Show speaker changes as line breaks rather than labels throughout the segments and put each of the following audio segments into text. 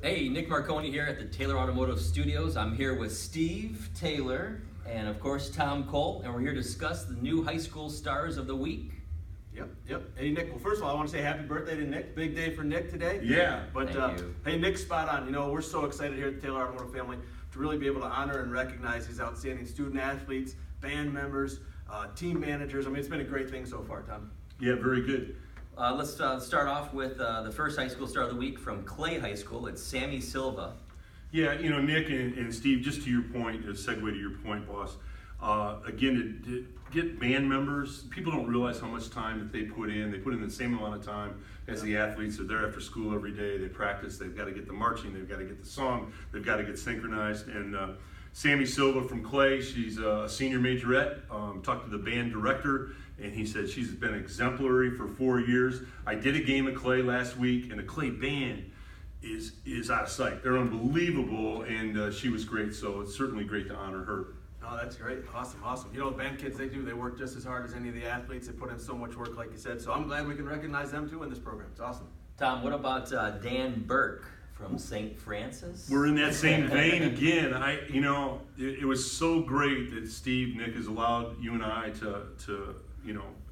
Hey, Nick Marconi here at the Taylor Automotive Studios. I'm here with Steve Taylor and, of course, Tom Cole, and we're here to discuss the new high school stars of the week.
Yep. Hey, Nick, well, first of all, I want to say happy birthday to Nick. Big day for Nick today.
Yeah.
But,
Thank you.
hey, Nick's spot on. You know, we're so excited here at the Taylor Automotive family to really be able to honor and recognize these outstanding student athletes, band members, team managers. I mean, it's been a great thing so far, Tom.
Yeah, very good.
Let's start off with the first high school star of the week from Clay High School. It's Sammy Silva.
Yeah, you know, Nick and Steve, just to your point, a segue to your point, boss. Again, to get band members, people don't realize how much time that they put in. They put in the same amount of time as the athletes. They're there after school every day. They practice. They've got to get the marching. They've got to get the song. They've got to get synchronized. And Sammy Silva from Clay, she's a senior majorette. Talked to the band director, and he said she's been exemplary for 4 years. I did a game at Clay last week, and the Clay band is out of sight. They're unbelievable, and she was great. So it's certainly great to honor her.
Oh, that's great. Awesome. You know, the band kids, they work just as hard as any of the athletes. They put in so much work, like you said. So I'm glad we can recognize them, too, in this program. It's awesome.
Tom, what about Dan Burke from St. Francis?
We're in that same vein again. It was so great that Steve, Nick has allowed you and I to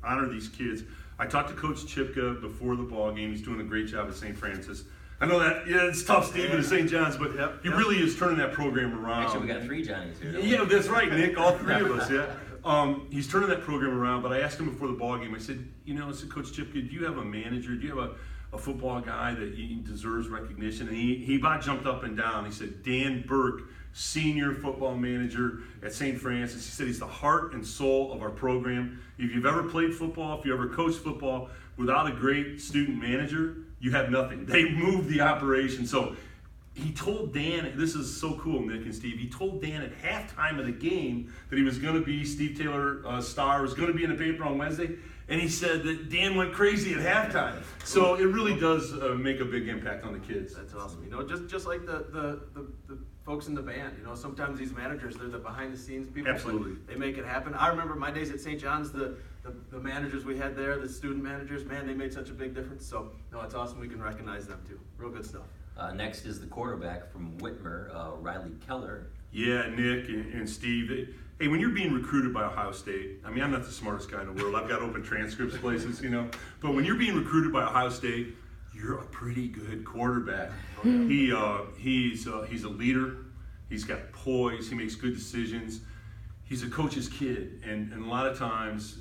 honor these kids. I talked to Coach Chipka before the ball game. He's doing a great job at St. Francis. I know that, it's tough, Steve, at St. John's, but he really is turning that program around.
Actually, we got 3 Johnnies here. Don't we?
Yeah, that's right, Nick. All 3 of us, yeah. He's turning that program around, but I asked him before the ball game, I said, Coach Chipka, do you have a manager? Do you have a football guy that deserves recognition? And he about jumped up and down. He said, Dan Burke, senior football manager at St. Francis. He said he's the heart and soul of our program. If you've ever played football, if you ever coached football, without a great student manager, you have nothing. They move the operation. So he told Dan, this is so cool, Nick and Steve, he told Dan at halftime of the game that he was going to be Steve Taylor star, was going to be in the paper on Wednesday, and he said that Dan went crazy at halftime. So it really does make a big impact on the kids.
That's awesome. You know, just like the folks in the band, you know, sometimes these managers, they're the behind-the-scenes people.
Absolutely.
They make it happen. I remember my days at St. John's, the managers we had there, the student managers, man, they made such a big difference. So, no, it's awesome we can recognize them, too. Real good stuff.
Next is the quarterback from Whitmer, Riley Keller.
Yeah, Nick and Steve. Hey, when you're being recruited by Ohio State, I mean, I'm not the smartest guy in the world. I've got open transcripts places, But when you're being recruited by Ohio State, you're a pretty good quarterback. He's a leader. He's got poise. He makes good decisions. He's a coach's kid, and a lot of times,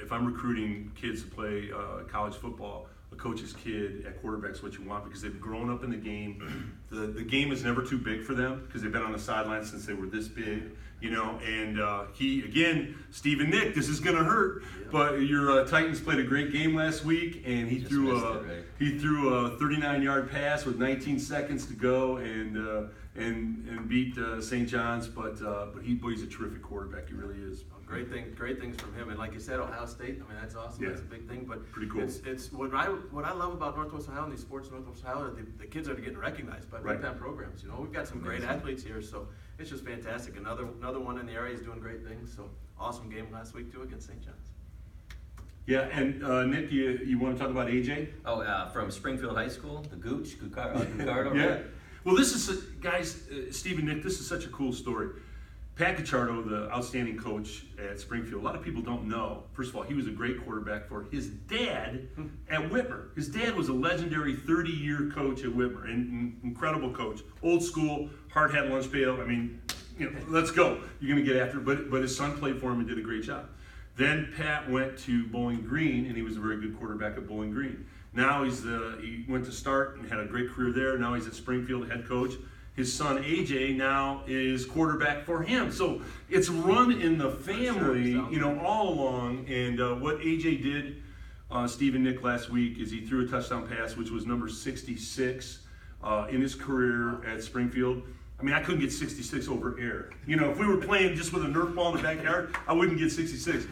if I'm recruiting kids to play college football, a coach's kid at quarterback's what you want because they've grown up in the game. The game is never too big for them because they've been on the sidelines since they were this big, And Steve and Nick, this is going to hurt, but your Titans played a great game last week, and he threw a 39-yard pass with 19 seconds to go, and beat St. John's, but he's a terrific quarterback. He really is.
Great things from him, and like you said, Ohio State. I mean, that's awesome.
Yeah.
That's a big thing. But
pretty cool.
It's what I love about Northwest Ohio and these sports in Northwest Ohio. The kids are getting recognized by big time programs. We've got some great athletes here, so it's just fantastic. Another one in the area is doing great things. So awesome game last week too against St. John's.
Yeah, and Nick, you want to talk about AJ?
From Springfield High School, the Gucardo.
Yeah.
Right?
Well, this is, guys, Steve and Nick, this is such a cool story. Pat Gachardo, the outstanding coach at Springfield, a lot of people don't know. First of all, he was a great quarterback for his dad at Whitmer. His dad was a legendary 30-year coach at Whitmer, an incredible coach. Old school, hard hat lunch pail. I mean, let's go. You're going to get after it. But his son played for him and did a great job. Then Pat went to Bowling Green, and he was a very good quarterback at Bowling Green. Now he went to Start and had a great career there. Now he's at Springfield, head coach. His son AJ now is quarterback for him. So it's run in the family, all along. And what AJ did, Steve and Nick, last week is he threw a touchdown pass, which was number 66 in his career at Springfield. I mean, I couldn't get 66 over air. If we were playing just with a Nerf ball in the backyard, I wouldn't get 66.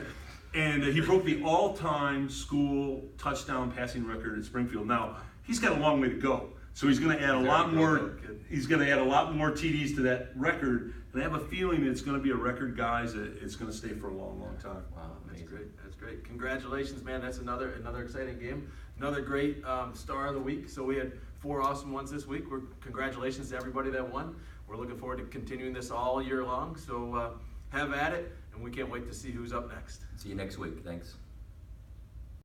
And he broke the all-time school touchdown passing record at Springfield. Now, he's got a long way to go. So he's going to add a lot more. He's going to add a lot more TDs to that record, and I have a feeling it's going to be a record, guys. It's going to stay for a long, long time.
Wow, amazing.
That's great. Congratulations, man. That's another exciting game. Another great star of the week. So we had 4 awesome ones this week. Congratulations to everybody that won. We're looking forward to continuing this all year long. So have at it, and we can't wait to see who's up next.
See you next week. Thanks.